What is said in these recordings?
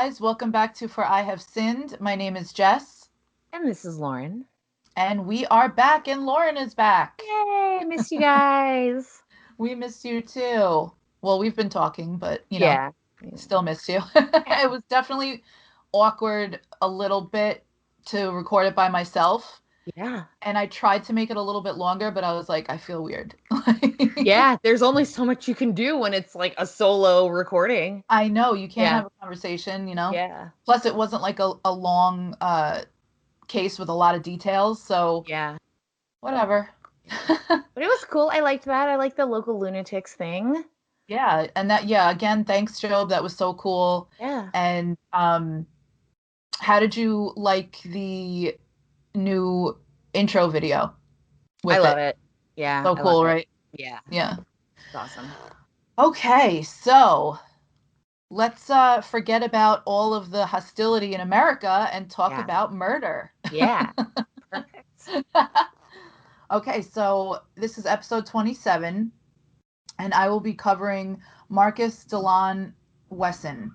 guys. Welcome back to For I Have Sinned. My name is Jess, And this is Lauren. and we are back, and Lauren is back. Yay, miss you guys. We missed you too. Well, we've been talking, but Yeah. still missed you. Yeah. It was definitely awkward a little bit to record it by myself, Yeah. and I tried to make it a little bit longer, but I was like, I feel weird. Yeah. There's only so much you can do when it's like a solo recording. I know you can't Yeah. have a conversation. Yeah. Plus, it wasn't like a long case with a lot of details, so Yeah. whatever. But it was cool. I liked that. I liked the local lunatics thing. Yeah, and yeah, again, thanks, Job. That was so cool. Yeah. And how did you like the new intro video I with love it? it. Yeah. So I love cool, it. right? Yeah. Yeah. It's awesome. Okay, so let's forget about all of the hostility in America and talk Yeah. about murder. Yeah. Perfect. Okay, so this is episode 27, and I will be covering Marcus Delon Wesson.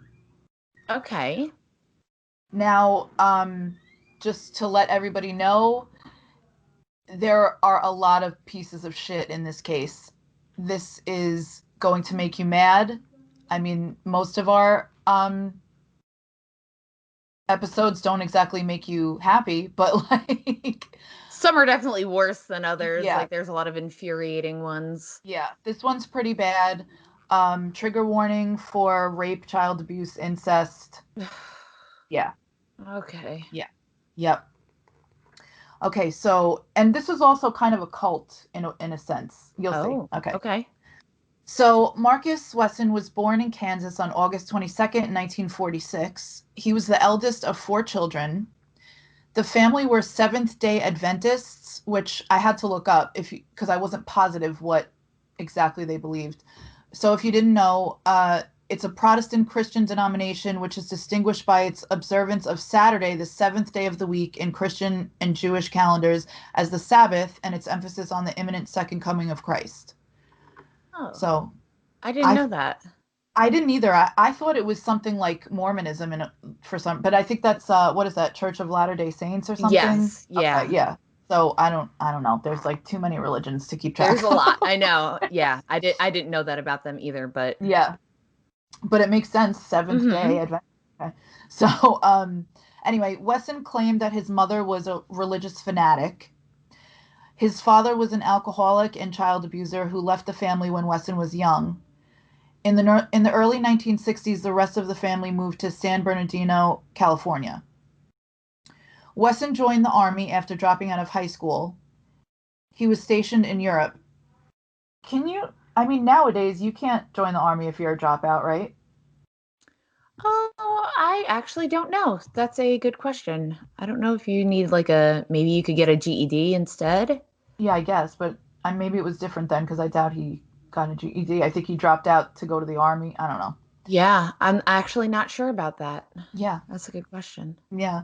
Okay. Now, just to let everybody know, there are a lot of pieces of shit in this case. This is going to make you mad. I mean, most of our episodes don't exactly make you happy, but like, Some are definitely worse than others. yeah, Like there's a lot of infuriating ones. yeah, this one's pretty bad. Trigger warning for rape, child abuse, incest. Yeah, Okay. yeah, yep. Okay, so and this was also kind of a cult in a sense. You'll see. Oh, Okay. okay. So Marcus Wesson was born in Kansas on August 22nd, 1946. He was the eldest of four children. The family were Seventh-day Adventists, which I had to look up because I wasn't positive what exactly they believed. So if you didn't know, it's a Protestant Christian denomination which is distinguished by its observance of Saturday, the seventh day of the week in Christian and Jewish calendars, as the Sabbath, and its emphasis on the imminent second coming of Christ. Oh, So I didn't I know that. I didn't either. I thought it was something like Mormonism and for some, but I think that's what is that, Church of Latter-day Saints or something? Yes, Okay, yeah. yeah. So I don't know. There's like too many religions to keep There's track a of. lot. I know. Yeah, I didn't know that about them either, but Yeah, but it makes sense. Seventh hmm day Advent. Okay. So anyway, Wesson claimed that his mother was a religious fanatic. His father was an alcoholic and child abuser who left the family when Wesson was young. In the early 1960s, the rest of the family moved to San Bernardino, California. Wesson joined the army after dropping out of high school. He was stationed in Europe. I mean, nowadays you can't join the army if you're a dropout, right? Oh, I actually don't know. That's a good question. I don't know if you need maybe you could get a GED instead. Yeah, I guess, but maybe it was different then because I doubt he got a GED. I think he dropped out to go to the army. I don't know. Yeah, I'm actually not sure about that. Yeah, That's a good question. yeah.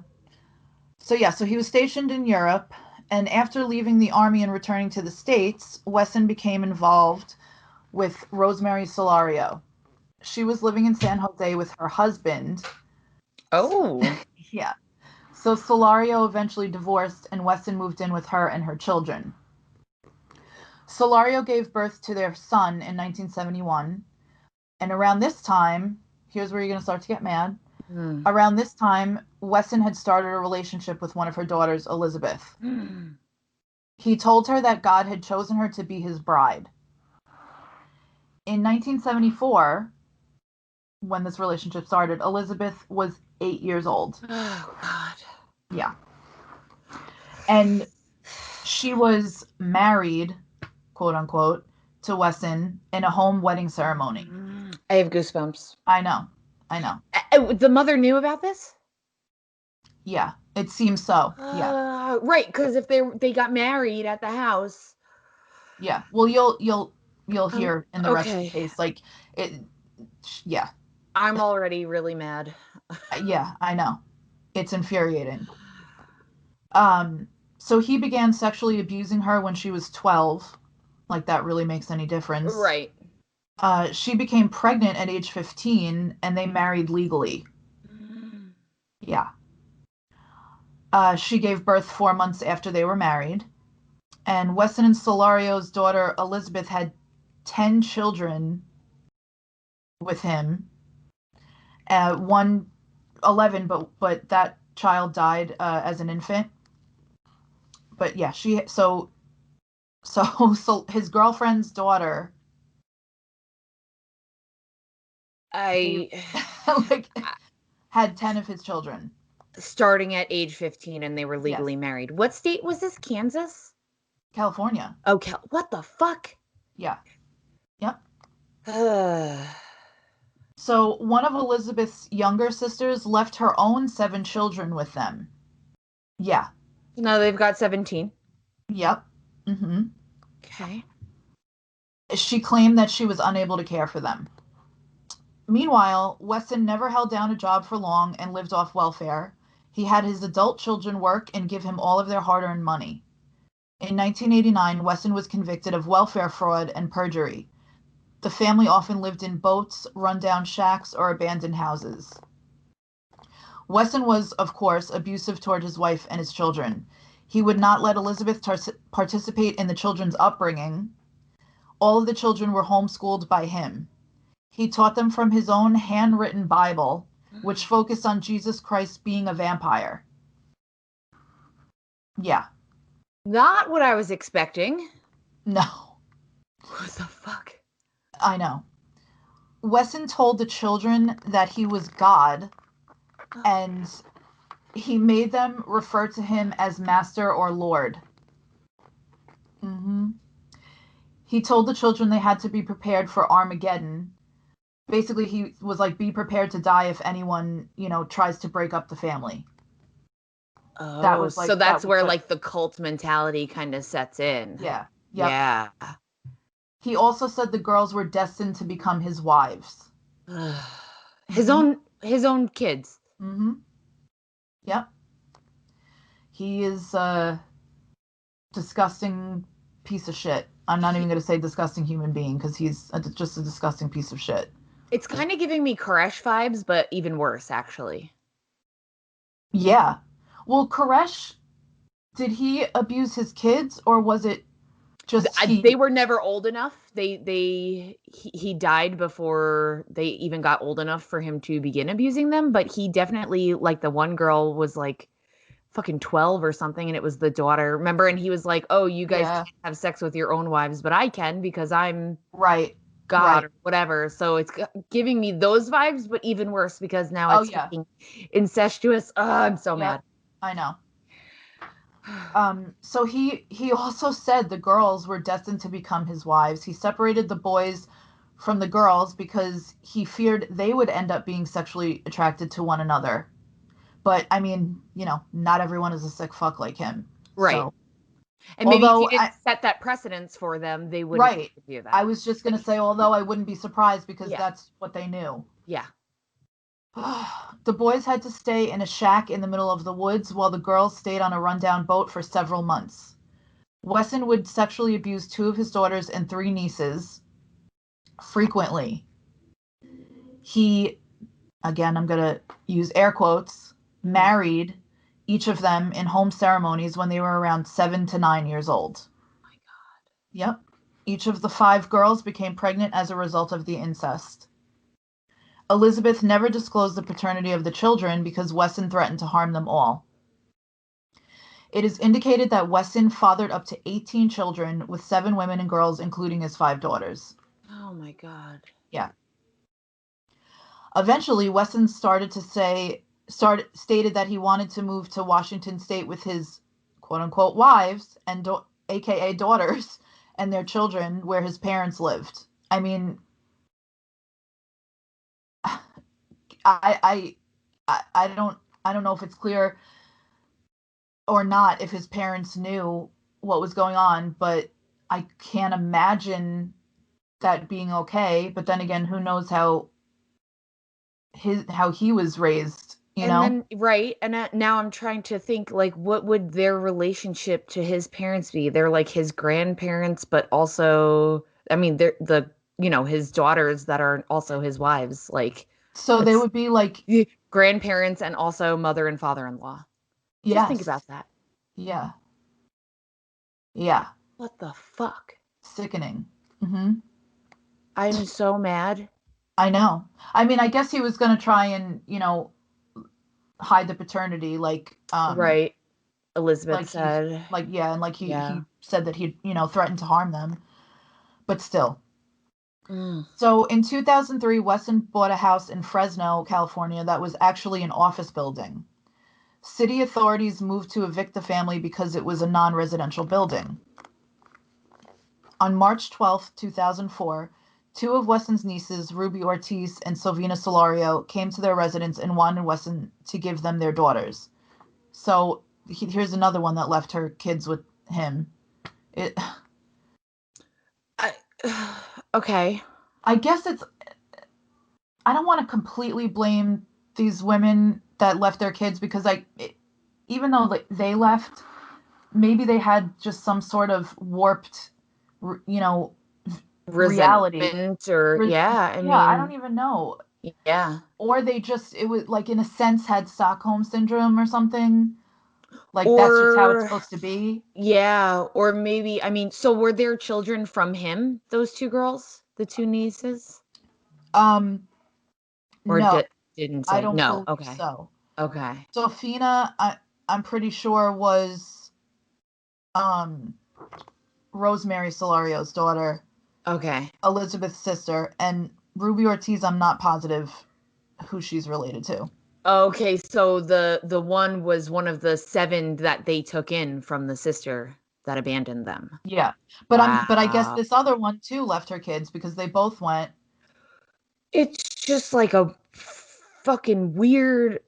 So he was stationed in Europe, and after leaving the army and returning to the States, Wesson became involved with Rosemary Solario. She was living in San Jose with her husband. Oh, Yeah. So Solario eventually divorced, and Weston moved in with her and her children. Solario gave birth to their son in 1971, and around this time, here's where you're going to start to get mad. hmm. Around this time, Weston had started a relationship with one of her daughters, Elizabeth. Hmm. He told her that God had chosen her to be his bride. In 1974, when this relationship started, Elizabeth was 8 years old. Oh God. Yeah. And she was married, quote unquote, to Wesson in a home wedding ceremony. I have goosebumps. I know. I know. The mother knew about this? Yeah. It seems so. Yeah. Right, because if they got married at the house. Yeah. Well, you'll hear in the rest of the Okay. case like it yeah. I'm already really mad. Yeah, I know. It's infuriating. Um so he began sexually abusing her when she was 12. Like that really makes any difference. Right. She became pregnant at age 15 and they married legally. Yeah. She gave birth 4 months after they were married. And Wesson and Solario's daughter Elizabeth had 10 children with him. One 11, but that child died as an infant. But yeah, so his girlfriend's daughter gave I like had 10 of his children. starting at age 15 and they were legally Yes. married. What state was this? Kansas? California. Oh, what the fuck? Yeah. Yep. no, So one of Elizabeth's younger sisters left her own 7 children with them. Yeah. they've got 17. Yep. Hmm. Okay. She claimed that she was unable to care for them. Meanwhile, Wesson never held down a job for long and lived off welfare. He had his adult children work and give him all of their hard earned money. In 1989, Wesson was convicted of welfare fraud and perjury. The family often lived in boats, rundown shacks, or abandoned houses. Wesson was, of course, abusive toward his wife and his children. He would not let Elizabeth participate in the children's upbringing. All of the children were homeschooled by him. He taught them from his own handwritten Bible, which focused on Jesus Christ being a vampire. Yeah. Not what I was expecting. No. What the fuck? I know. Wesson told the children that he was God, and he made them refer to him as Master or Lord. Hmm. He told the children they had to be prepared for Armageddon. Basically, he was like, be prepared to die if anyone, tries to break up the family. Oh, so That that's was where what, like the cult mentality kind of sets in. yeah. Yep. Yeah. He also said the girls were destined to become his wives. his Hmm. own kids. Hmm. Yep. He is a disgusting piece of shit. I'm not even going to say disgusting human being because he's just a disgusting piece of shit. It's kind of giving me Koresh vibes, but even worse, actually. Yeah. Well, Koresh, did he abuse his kids or was it just They he? were never old enough. He died before they even got old enough for him to begin abusing them. But he definitely, like, the one girl was like fucking 12 or something, and it was the daughter. Remember? And he was like, "Oh, you guys Yeah. can't have sex with your own wives, but I can because I'm Right. God Right. or whatever." So it's giving me those vibes, but even worse because now Oh it's yeah. fucking incestuous. Oh, I'm so Yep. mad. I know. So he also said the girls were destined to become his wives. He separated the boys from the girls because he feared they would end up being sexually attracted to one another. But I mean, not everyone is a sick fuck like him. Right. So, And maybe if you although didn't set that precedence for them, they wouldn't right, do I that. was just But gonna say, although I wouldn't be surprised because yeah, that's what they knew. yeah. The boys had to stay in a shack in the middle of the woods while the girls stayed on a rundown boat for several months. Wesson would sexually abuse 2 of his daughters and 3 nieces frequently. He, again, I'm going to use air quotes, Mhm. married each of them in home ceremonies when they were around 7 to 9 years old. My God. Yep. Each of the 5 girls became pregnant as a result of the incest. Elizabeth never disclosed the paternity of the children because Wesson threatened to harm them all. It is indicated that Wesson fathered up to 18 children with 7 women and girls, including his 5 daughters. Oh my God. Yeah. Eventually, Wesson stated that he wanted to move to Washington State with his quote unquote wives and AKA daughters and their children, where his parents lived. I mean, I I don't know if it's clear or not if his parents knew what was going on, but I can't imagine that being okay. But then again, who knows how he was raised, you And know? then, right. And now I'm trying to think, like, what would their relationship to his parents be? They're like his grandparents, but also, I mean, they're his daughters that are also his wives. Like, So they that's would be like grandparents and also mother and father-in-law. Just think Yes. about that. Yeah. Yeah. What the fuck? Sickening. Mm-hmm. I'm so mad. I know. I mean, I guess he was going to try and, hide the paternity, Right. Elizabeth like he, said. yeah, and like Yeah. he said that he, threatened to harm them, but still. Mm. So in 2003, Wesson bought a house in Fresno, California, that was actually an office building. City authorities moved to evict the family because it was a non-residential building. On March 12, 2004, two of Wesson's nieces, Ruby Ortiz and Silvina Solario, came to their residence and wanted Wesson to give them their daughters. So here's another one that left her kids with him. It, I, okay. I guess I don't want to completely blame these women that left their kids because even though they left, maybe they had just some sort of warped, you know, reality. Resentment or Re- yeah, I yeah, I don't mean, even know. yeah. Or they just, it was like in a sense had Stockholm syndrome or something. Like that's just how it's Or supposed to be. yeah, or maybe I mean, so were there children from him, those two girls, the two nieces? Um, Or no, didn't I say? don't No. believe Okay. so. Okay. Sophina, I'm pretty sure was um Rosemary Solario's daughter, Okay. Elizabeth's sister, and Ruby Ortiz, I'm not positive who she's related to. Okay, so the one was one of the seven that they took in from the sister that abandoned them. Yeah. But I guess Wow. this other one too left her kids because they both went. It's just like a fucking weird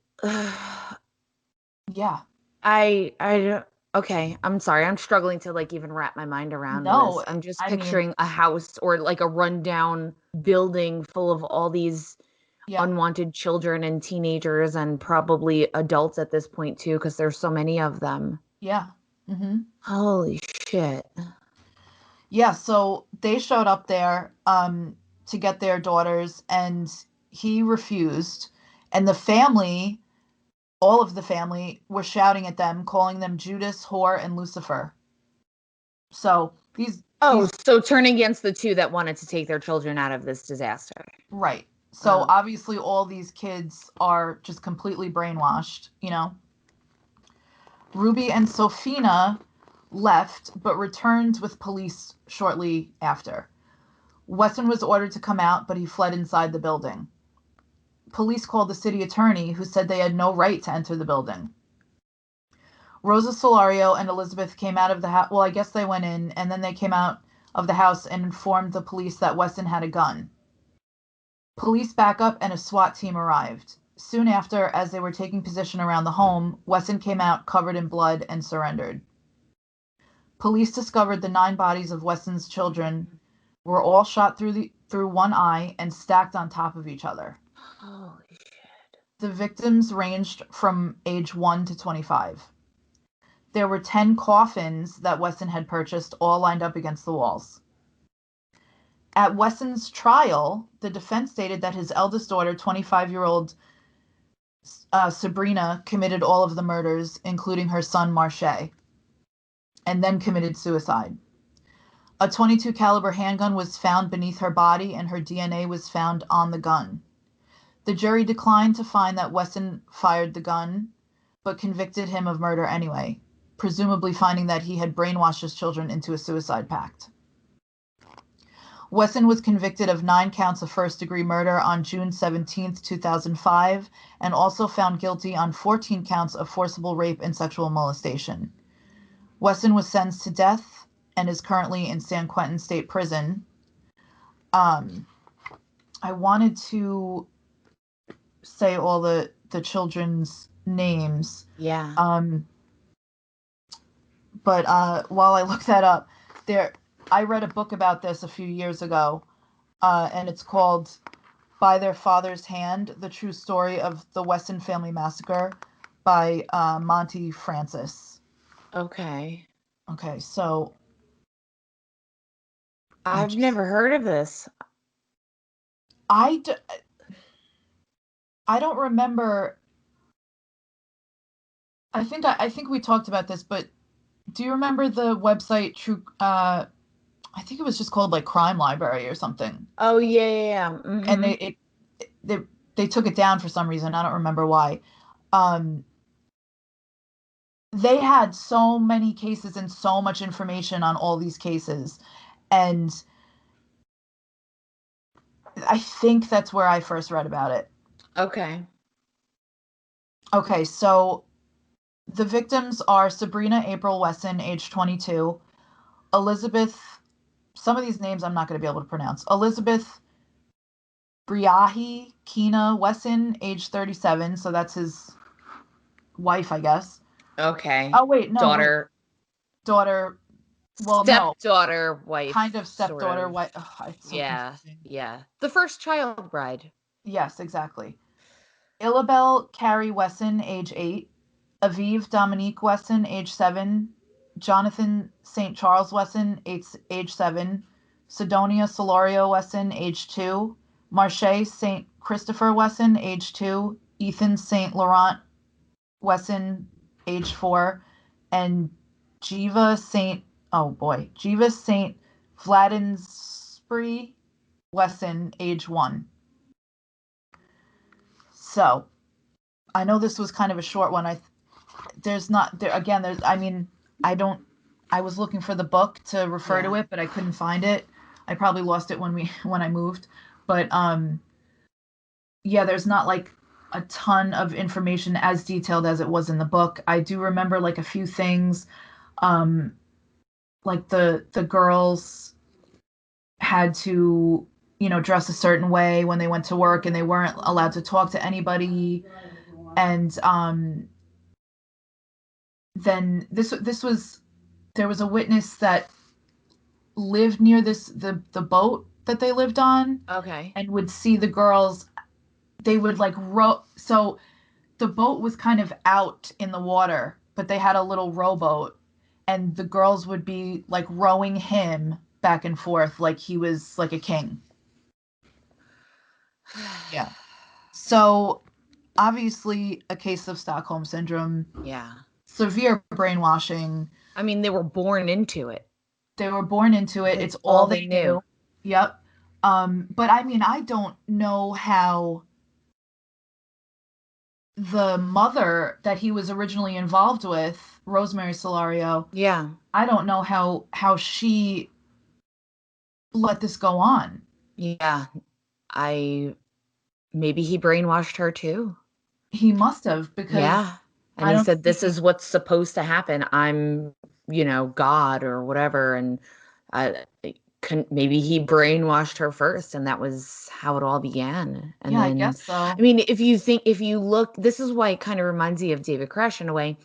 Yeah. I don't okay, I'm sorry. I'm struggling to like even wrap my mind around this. No, I'm just I mean, picturing a house or like a rundown building full of all these yeah. unwanted children and teenagers and probably adults at this point too because there's so many of them. Yeah. Mhm. Holy shit. Yeah, so they showed up there to get their daughters and he refused, and the family, all of the family were shouting at them, calling them Judas, whore, and Lucifer. So Oh, these so turn against the two that wanted to take their children out of this disaster. right. So Oh, obviously all these kids are just completely brainwashed. Ruby and Sophina left but returned with police shortly after. Wesson was ordered to come out, but he fled inside the building. Police called the city attorney, who said they had no right to enter the building. Rosa Solario and Elizabeth came out of the house. Well, I guess they went in, and then they came out of the house and informed the police that Wesson had a gun. Police backup and a SWAT team arrived. Soon after, as they were taking position around the home, Wesson came out covered in blood and surrendered. Police discovered the 9 bodies of Wesson's children were all shot through one eye and stacked on top of each other. holy shit. The victims ranged from age 1 to 25. There were 10 coffins that Wesson had purchased, all lined up against the walls. At Wesson's trial, the defense stated that his eldest daughter, 25-year-old Sabrina, committed all of the murders, including her son Marche, and then committed suicide. A .22 caliber handgun was found beneath her body, and her DNA was found on the gun. The jury declined to find that Wesson fired the gun, but convicted him of murder anyway, presumably finding that he had brainwashed his children into a suicide pact. Wesson was convicted of 9 counts of first-degree murder on June 17, 2005, and also found guilty on 14 counts of forcible rape and sexual molestation. Wesson was sentenced to death and is currently in San Quentin State Prison. Um, I wanted to say all the children's names. Yeah. Um, but while I look that up, there I read a book about this a few years ago, and it's called "By Their Father's Hand: The True Story of the Wesson Family Massacre" by Monty Francis. Okay. Okay, so I'm I've just never heard of this. I d- I don't remember I think we talked about this, but do you remember the website True? I think it was just called like Crime Library or something, Oh yeah, yeah, yeah. and Mm-hmm. they they took it down for some reason. I don't remember why. Um, they had so many cases and so much information on all these cases, and I think that's where I first read about it. Okay. Okay, so the victims are Sabrina April Wesson, age 22, Elizabeth, some of these names I'm not going to be able to pronounce. Elizabeth Briahi Kina Wesson, age 37, so that's his wife, I guess. Okay. Oh, wait, no, wait. Daughter, Daughter, well, no, stepdaughter, kind wife, of sort stepdaughter, of. wife. It's so Yeah, confusing. yeah. The first child bride. Yes, exactly. Illabel Carrie Wesson, age 8. Aviv Dominique Wesson, age 7. Jonathan St. Charles Wesson, age 7. Sidonia Solorio Wesson, age 2. Marche St. Christopher Wesson, age 2. Ethan St. Laurent Wesson, age 4. And Jiva St. Oh boy, Jiva St. Vladinspree Wesson, age 1. So I know this was kind of a short one. There's not there again. There's I mean I don't. I was looking for the book to refer to Yeah. it, but I couldn't find it. I probably lost it when we when I moved. But yeah, there's not like a ton of information as detailed as it was in the book. I do remember like a few things, um, like the girls had to dress a certain way when they went to work, and they weren't allowed to talk to anybody. And then this was there was a witness that lived near the boat that they lived on, Okay. and would see the girls. They would like row. So the boat was kind of out in the water, but they had a little rowboat, and the girls would be like rowing him back and forth like he was like a king. Yeah. So obviously a case of Stockholm syndrome, Yeah. severe brainwashing. I mean, they were born into it. They were born into it. It's That's all all they they knew. knew. Yep. But I mean, I don't know how the mother that he was originally involved with, Rosemary Solario, Yeah. I don't know how she let this go on. Yeah. I maybe he brainwashed her too. He must have, because Yeah. And I he don't said, this see. is what's supposed to happen. I'm, God or whatever. And I maybe he brainwashed her first, and that was how it all began. And Yeah, I then, guess I so. mean, if you look, this is why it kind of reminds me of David Koresh in a way,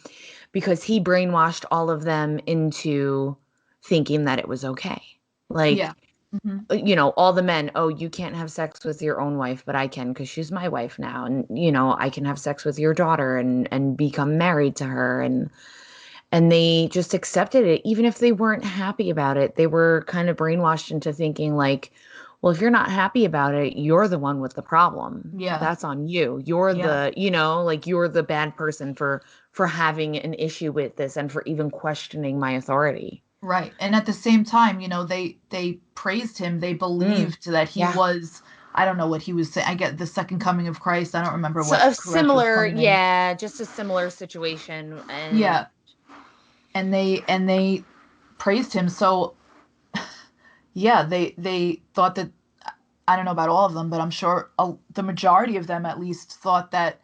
because he brainwashed all of them into thinking that it was okay. Yeah. Like, Hmm. all the men, oh, you can't have sex with your own wife, but I can because she's my wife now. And, I can have sex with your daughter and become married to her. And they just accepted it, even if they weren't happy about it. They were kind of brainwashed into thinking like, well, if you're not happy about it, you're the one with the problem. Yeah. That's on you. You're Yeah. the, like you're the bad person for having an issue with this and for even questioning my authority. Right. And at the same time, they praised him. They Mm, believed that he yeah. was, I don't know what he was saying. I get the second coming of Christ. I don't remember So what a Koresh was similar, claiming. yeah, just a similar situation. And Yeah. And they praised him. So yeah, they thought that, I don't know about all of them, but I'm sure the majority of them at least thought that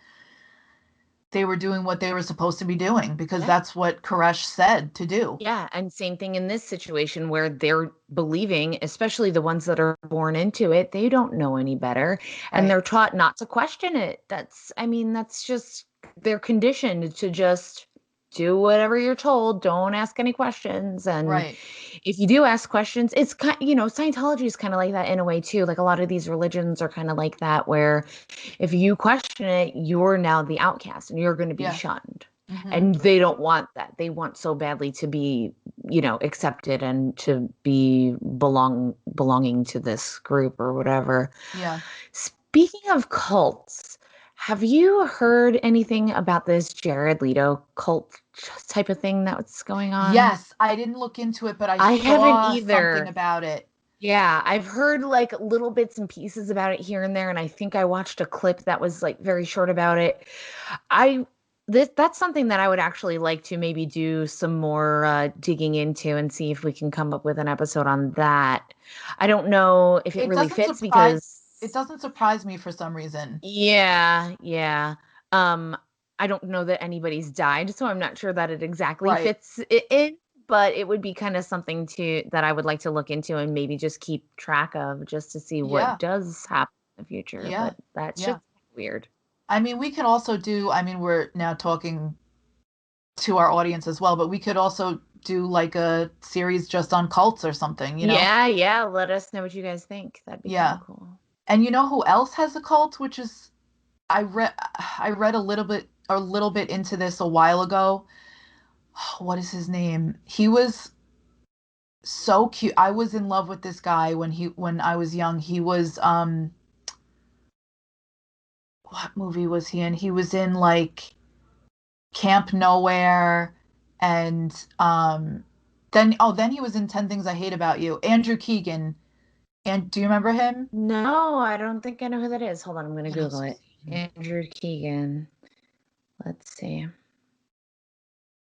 they were doing what they were supposed to be doing, because yeah. that's what Koresh said to do. Yeah, and same thing in this situation where they're believing, especially the ones that are born into it, they don't know any better and Right. they're taught not to question it. I mean, that's just they're conditioned to just do whatever you're told, don't ask any questions. And Right. if you do ask questions, it's kind, Scientology is kind of like that in a way too. Like a lot of these religions are kind of like that where if you question it, you're now the outcast and you're going to be Yeah. shunned. Hmm. And they don't want that. They want so badly to be, accepted and to be belonging to this group or whatever. Yeah. Speaking of cults, Have you heard anything about this Jared Leto cult type of thing that's going on? Yes, I didn't look into it, but I I haven't saw something either. about it. Yeah, I've heard like little bits and pieces about it here and there, and I think I watched a clip that was like very short about it. I that's something that I would actually like to maybe do some more digging into and see if we can come up with an episode on that. I don't know if it It really doesn't fits surprise it because doesn't surprise me for some reason. yeah, yeah. Um, I don't know that anybody's died, so I'm not sure that it exactly Right. fits in, but it would be kind of something to that I would like to look into and maybe just keep track of just to see what Yeah. does happen in the future. Yeah. But that's Yeah. just weird. I mean, we could also do, I mean, we're now talking to our audience as well, but we could also do like a series just on cults or something, you know? Yeah, yeah. Let us know what you guys think. That'd be kind Yeah. of cool. And you know who else has a cult, which is I read a little bit into this a while ago. What is his name? He was so cute. I was in love with this guy when I was young. He was what movie was he in? He was in like Camp Nowhere and then he was in 10 Things I Hate About You. Andrew Keegan. And do you remember him? No, I don't think I know who that is. Hold on, I'm gonna What else Google was it. he in? Andrew Keegan. Let's see.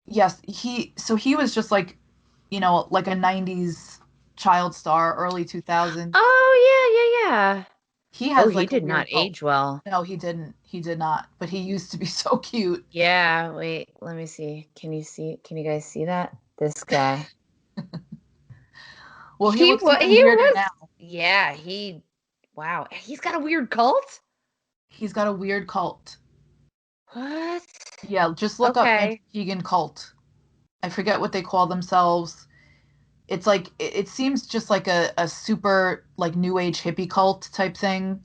Yes, he was just like, like a 90s child star, early 2000s. Oh yeah, yeah, yeah. He Oh, has he like a did not weird cult. age well. No, he didn't. He did not. But he used to be so cute. Yeah, wait, let me see. Can you guys see that? This guy. Well, he looks even He weirder was now. yeah, wow, he's got a weird cult? He's got a weird cult. What? Yeah, just look up Okay. Anti-Vegan cult. I forget what they call themselves. It's like it seems just like a super like new age hippie cult type thing.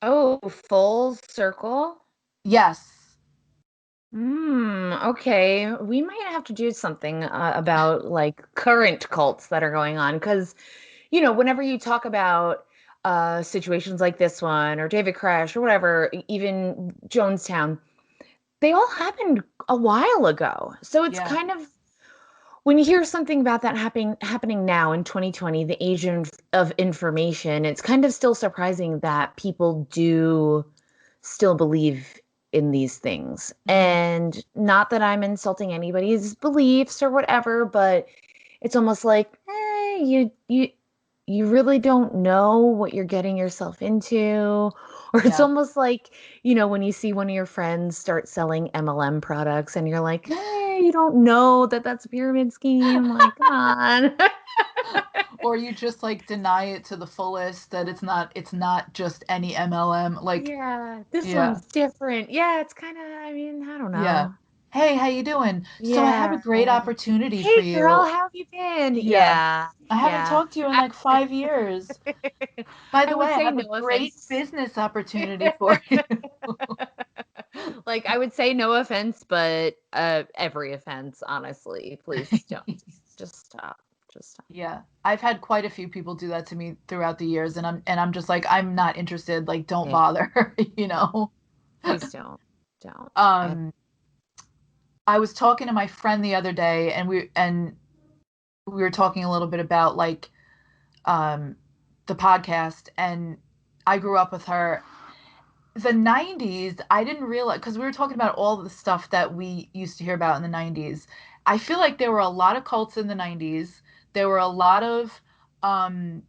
Oh, full circle? Yes. Okay. We might have to do something about like current cults that are going on because, whenever you talk about situations like this one or David Crash or whatever, even Jonestown, they all happened a while ago. So it's Yeah. kind of when you hear something about that happening now in 2020, the age of information, it's kind of still surprising that people do still believe in these things. Hmm. And not that I'm insulting anybody's beliefs or whatever, but it's almost like you really don't know what you're getting yourself into. Or it's Yeah. almost like, when you see one of your friends start selling MLM products and you're like, hey, you don't know that that's a pyramid scheme. Like, come on. Or you just like deny it to the fullest that it's not just any MLM. Like, Yeah, this yeah. one's different. Yeah, it's kind of, I mean, I don't Yeah. know. Hey, how you doing? So I have a Yeah. great opportunity for Hey, girl, you. how have you been? Yeah. Yeah, I haven't yeah. talked to you in I, like 5 years. By I the way, would I say have a no great offense. business opportunity for you. Like, I would say no offense, but every offense, honestly. Please don't. Just stop. Just stop. Yeah. I've had quite a few people do that to me throughout the years and I'm just like I'm not interested, like don't Yeah, bother, you know. please don't. Don't. I Um I was talking to my friend the other day and we were talking a little bit about like um the podcast and I grew up with her. The 90s, I didn't realize because we were talking about all the stuff that we used to hear about in the 90s. I feel like there were a lot of cults in the 90s. There were a lot of um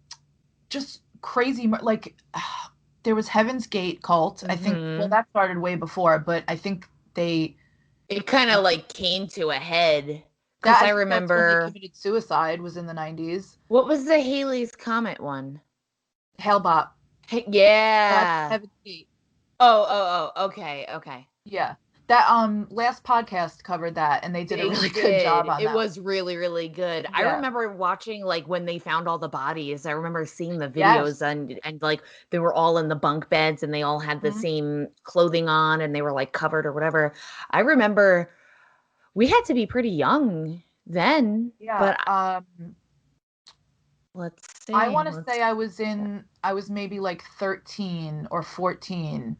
just crazy like there was Heaven's Gate cult. I think well mm-hmm. that started way before, but I think they It kind of like came to a head because that I I think that's when they remember committed suicide was in the 90s. what was the Haley's Comet one? Hellbop. Hey, That's yeah. Heaven's Gate. Oh, okay, okay. Yeah. That last podcast covered that and they did a They really good job did. on It that was really, really good. I one. Yeah. remember watching like when they found all the bodies. I remember seeing the Yes. videos and like they were all in the bunk beds and they all had the Mhm. same clothing on and they were like covered or whatever. I remember we had to be pretty young then, Yeah. but let's I see. want to Let's say I was maybe like 13 or 14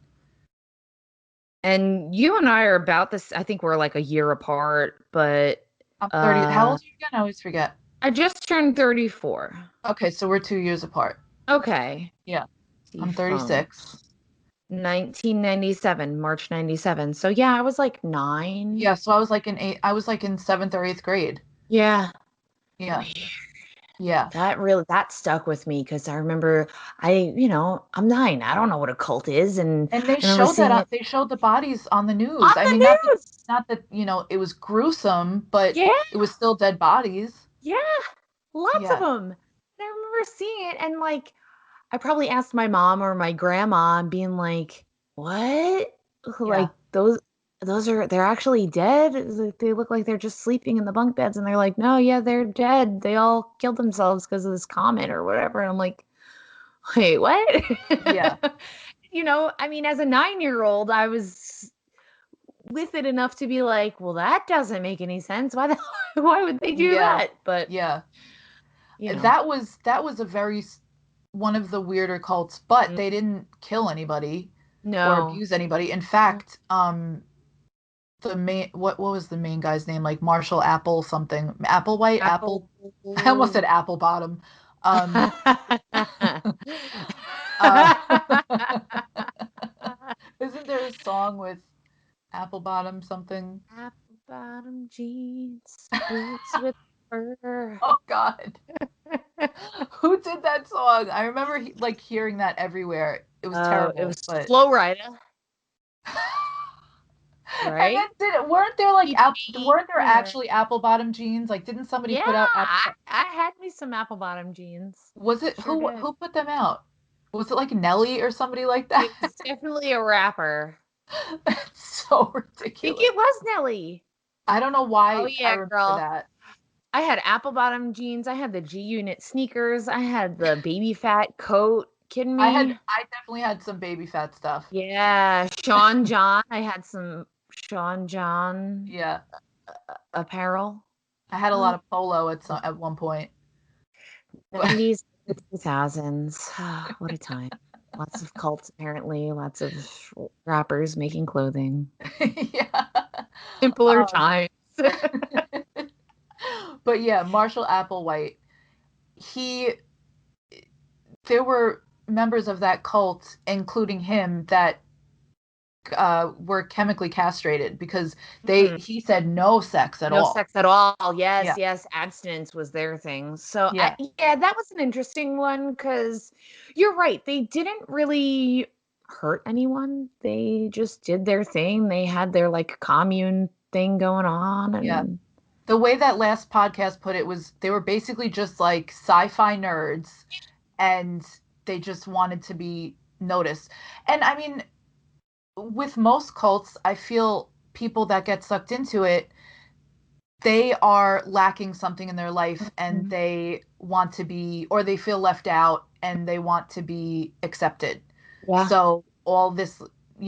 And you and I are about this. I think we're like a year apart, but I'm 30. How uh old are you again? I always forget. I just turned 34. Okay, so we're 2 years apart. Okay. Yeah, See, I'm from 36. 1997, March 97. So yeah, I was like 9. Yeah, so I was like in seventh or eighth grade. Yeah. Yeah, yeah. That stuck with me because I remember I'm 9. I don't know what a cult is, and And they I remember showed that seeing it they showed the bodies on the on news. I mean, the news. not that, it was gruesome, but Yeah, it was still dead bodies. yeah, lots of Yeah, them. And I remember seeing it, and like I probably asked my mom or my grandma, and being like, "What? yeah, Like they're actually dead? They look like they're just sleeping in the bunk beds." And they're like, "No, yeah, they're dead. They all killed themselves because of this comet or whatever." And I'm like, "Wait, what?" yeah, I mean, as a 9-year-old, I was with it enough to be like, "Well, that doesn't make any sense. Why would they do yeah, that?" But, yeah. you know, That was one of the weirder cults, but mm, they didn't kill anybody or no. abuse anybody. In fact, the main what was the main guy's name? Like Marshall Apple something. Applewhite, Apple. Apple. I almost said Apple Bottom. Um, uh, isn't there a song with Apple Bottom something? Apple bottom jeans, boots with fur. Oh God, who did that song? I remember like hearing that everywhere. It was Oh, it was terrible, but Flow Rider, and then right? weren't there like PG. weren't there actually apple bottom jeans? Like, didn't somebody Yeah, put out I had me some apple bottom jeans. was it Sure did. who put them out? Was it like Nelly or somebody like that? It was definitely a rapper. That's so Think ridiculous. it was Nelly. I don't know Oh why I yeah, remember girl. that. I had apple bottom jeans. I had the G Unit sneakers. I had the baby fat coat. Kidding me? I definitely had some baby fat stuff. Yeah, Sean John. I had some Sean John Yeah. apparel. I had a lot Uh, of polo at one point. But 90s, 2000s. What a time. Lots of cults, apparently. Lots of rappers making clothing. yeah. Simpler Um, times. but yeah, Marshall Applewhite, he there were members of that cult, including him, that were chemically castrated because Mhm. he said no sex at No all. sex at all. Yes, Yeah, yes. Abstinence was their thing. So, yeah, yeah, that was an interesting one because you're right. They didn't really hurt anyone. They just did their thing. They had their like commune thing going on. yeah. And The way that last podcast put it was they were basically just like sci-fi nerds and they just wanted to be noticed. And I mean, with most cults, I feel people that get sucked into it, they are lacking something in their life and Mhm. they want to be, or they feel left out and they want to be accepted. Yeah. So, all this,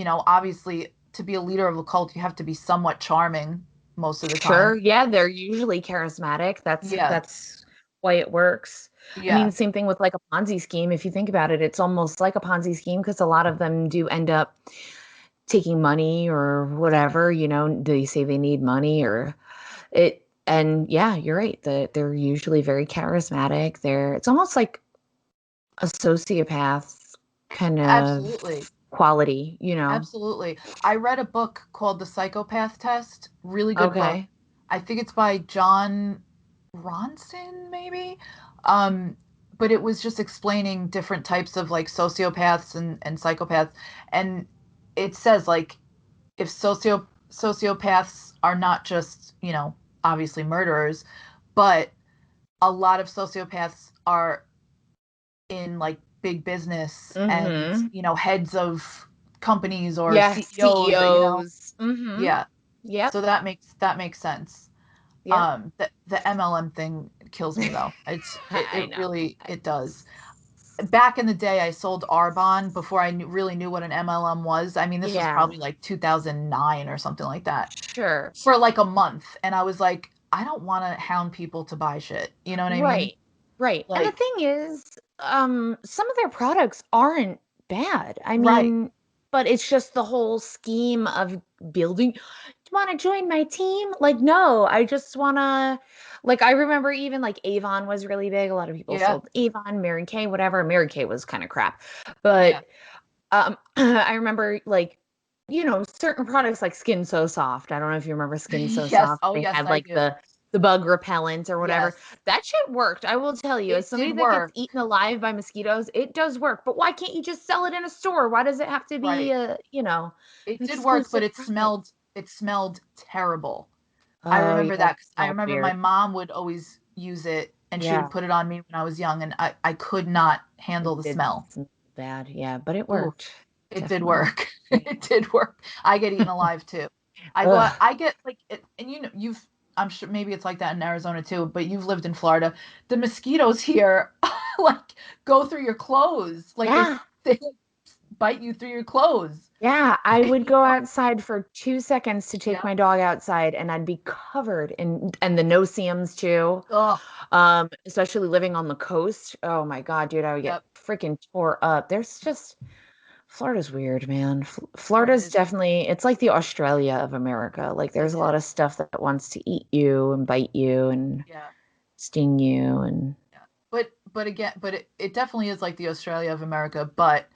obviously, to be a leader of a cult, you have to be somewhat charming most of the time. Sure. Yeah, they're usually charismatic. That's Yeah, that's why it works. I yeah, mean, same thing with like a Ponzi scheme. If you think about it, it's almost like a Ponzi scheme because a lot of them do end up taking money or whatever, they say they need money or it and yeah, you're right. They're usually very charismatic. It's almost like a sociopath kind absolutely. of quality. Absolutely. I read a book called The Psychopath Test. Really good book. Okay. I think it's by John Ronson, maybe. Um, but it was just explaining different types of like sociopaths and psychopaths. And it says like if sociopaths are not just, obviously murderers, but a lot of sociopaths are in like big business and, Mhm. heads of companies or Yeah, CEOs, CEOs. Mhm. yeah. Yep. So that makes sense. Yep. The MLM thing kills me though. I It know. really it does. Back in the day, I sold Arbonne before I really knew what an MLM was. I mean, this was Yeah. probably like 2009 or something like that Sure. for like a month, and I was like, I don't want to hound people to buy shit. You know what I mean? Right. Right. And the Like, thing is, some of their products aren't bad. I right, mean, but it's just the whole scheme of building. Do you want to join my team? Like, no, I just want to, like, I remember even like Avon was really big. A lot of people Yeah. sold Avon, Mary Kay, whatever. Mary Kay was kind of crap. Yeah. But I remember like, certain products like Skin So Soft. I don't know if you remember Skin So Yes. Soft. Oh, They yes, had I like do. the bug repellent or whatever. Yes. That shit worked. I will tell you, as It somebody did that gets work. eaten alive by mosquitoes, it does work. But why can't you just sell it in a store? Why does it have to be Right. an It did work, but exclusive product? it smelled terrible. I Oh remember yeah, that it 'cause I smelled remember my weird. mom would always use it and she Yeah, would put it on me when I was young and I could not handle it the did smell. smell bad. Yeah, but it Ooh, worked. it did Definitely. work. Yeah. It did work. I get eaten alive too. Ugh. I get like it, and you've I'm sure maybe it's like that in Arizona too, but you've lived in Florida. The mosquitoes here like go through your clothes. Like Yeah. they bite you through your clothes. Yeah, I would You go know? outside for 2 seconds to take Yeah. my dog outside, and I'd be covered in and the no-see-ums too. Oh, Especially living on the coast. Oh my God, dude, I would get yep. freaking tore up. There's just Florida's weird, man. Florida Florida's is definitely it's like the Australia of America. Like it there's a lot is. of stuff that wants to eat you and bite you and Yeah. sting you and Yeah. But again, it definitely is like the Australia of America, but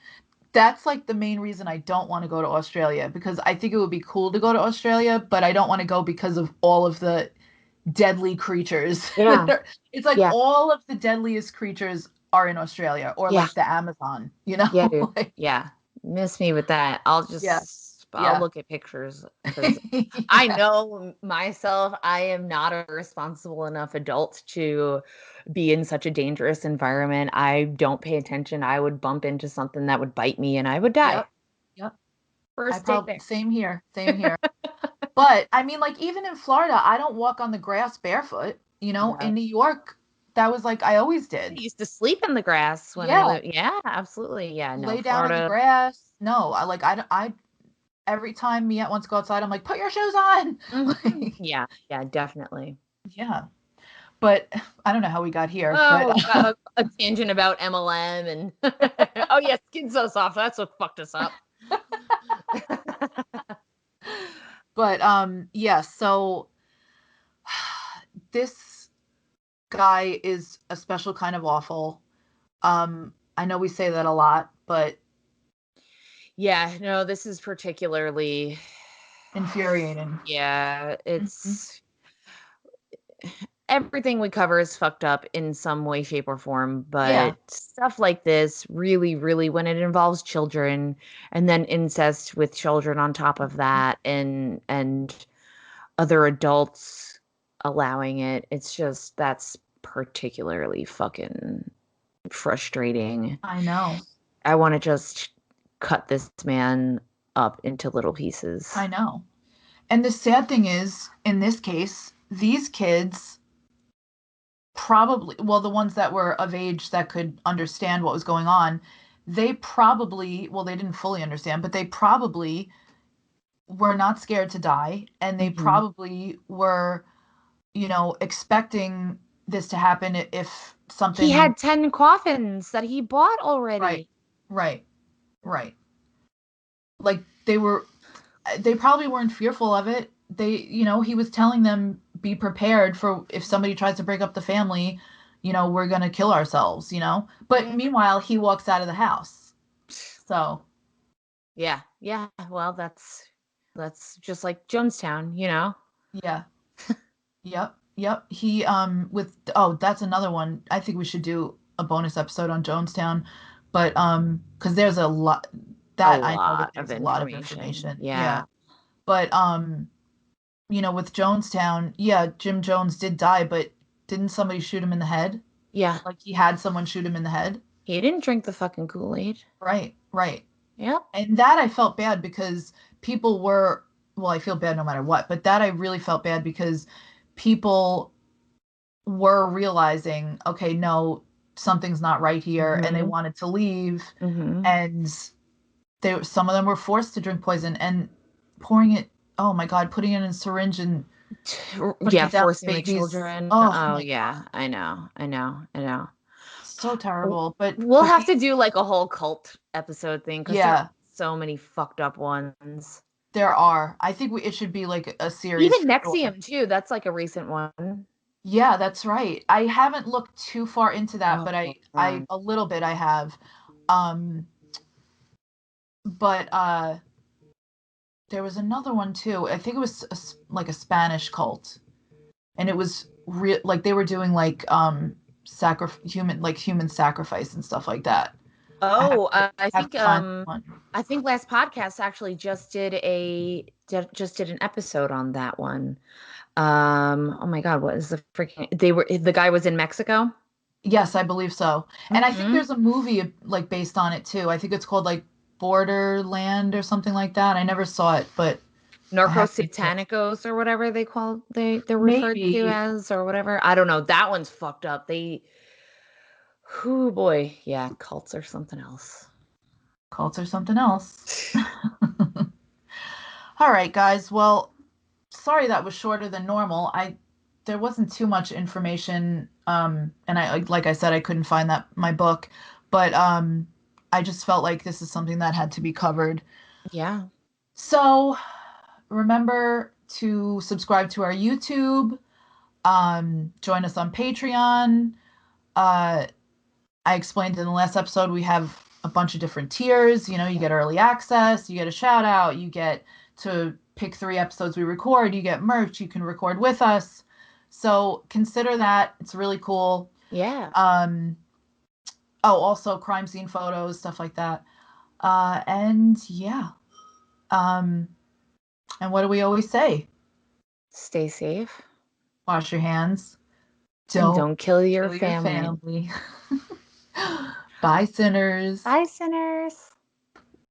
that's like the main reason I don't want to go to Australia because I think it would be cool to go to Australia, but I don't want to go because of all of the deadly creatures. yeah, It's like yeah, all of the deadliest creatures are in Australia or yeah. like the Amazon, Yeah, dude. like Yeah. Miss me with that. I'll yeah. just I'll Yeah. look at pictures because I Yeah. know myself, I am not a responsible enough adult to be in such a dangerous environment. I don't pay attention. I would bump into something that would bite me and I would die. Yep. Yep. I First day probably there. same here. Same here. But I mean, like even in Florida, I don't walk on the grass barefoot. You know, Yeah. in New York, that was like I always I did. used to sleep in the grass when I Yeah, lived. Yeah, absolutely. Yeah, no, lay down in the Florida. grass. No, I every time me wants to go outside, I'm like, put your shoes on. Mhm. Like, Yeah, yeah, definitely. yeah, but I don't know how we got here, but Oh, got a tangent about MLM and oh yeah, skin so soft. That's what fucked us up. yeah. So this guy is a special kind of awful. I know we say that a lot, but Yeah, no, this is particularly infuriating. yeah, Mhm. it's everything we cover is fucked up in some way, shape, or form, Yeah. but stuff like this really, really when it involves children and then incest with children on top of Mhm. that and other adults allowing it, it's just that's particularly fucking frustrating. I know. I want to just cut this man up into little pieces. I know. And the sad thing is, in this case, these kids probably, well, the ones that were of age that could understand what was going on, they probably, well, they didn't fully understand, but they probably were not scared to die. And they Mhm. probably were, expecting this to happen if He something, had 10 coffins that he bought right, already. right, right. Like they probably weren't fearful of it. He was telling them, be prepared for if somebody tries to break up the family, we're going to kill ourselves. But Yeah. meanwhile, he walks out of the house. So, Yeah. Yeah. Well, that's just like Jonestown. yeah. Yep. Yep. Oh, that's another one. I think we should do a bonus episode on Jonestown, but cuz there's a lot A that I know that lot of there's a lot of information. information. Yeah. Yeah. But with Jonestown, yeah, Jim Jones did die, but didn't somebody shoot him in the head? Yeah. Like he had someone shoot him in the head? He didn't drink the fucking Kool-Aid. Right, right. Yep. And that I felt bad because people were, well, I feel bad no matter what, but that I really felt bad because people were realizing, okay, no, something's not right here, and they Mhm. wanted to leave, Mhm. and some of them were forced to drink poison and pouring it, oh my God, putting it in a syringe and putting Yeah, it down forcing the babies. children. Oh Oh my God. yeah, I know. I know. I know. So W- terrible. But We'll but have to these do like a whole cult episode thing because there are yeah. so many fucked up ones. There are. I think it should be like a series Even for sure. Nexium too. That's like a recent one. Yeah, that's right. I haven't looked too far into that, but Oh I man. a little bit I have. Um, but there was another one too. I think it was like a Spanish cult, and it was like they were doing like human sacrifice and stuff like that. I have Oh, to I have think to find one. I think last podcast actually just did an episode on that one. Oh my God, what is the freaking the guy was in Mexico? Yes, I believe so. And I think Mm-hmm. there's a movie like based on it too. I think it's called like Borderland or something like that. I never saw it, but I have Narcos to see it. Satanicos or whatever they're referred to Maybe as or whatever. I don't know. That one's fucked up. Oh boy, yeah, cults or something else. cults or something else. All right, guys. Well, sorry that was shorter than normal. I There wasn't too much information, and like I said, I couldn't find that my book, but I just felt like this is something that had to be covered. Yeah. So remember to subscribe to our YouTube. Join us on Patreon. Uh, I explained in the last episode we have a bunch of different tiers. You know, you get early access, you get a shout out, you get to pick 3 episodes we record, you get merch, you can record with us. So consider that. It's really cool. Yeah. Um, oh, also crime scene photos, stuff like that. And yeah. Um, and what do we always say? Stay safe Wash your hands. and Don't don't kill your kill your family. family. Bye, sinners. Bye, sinners.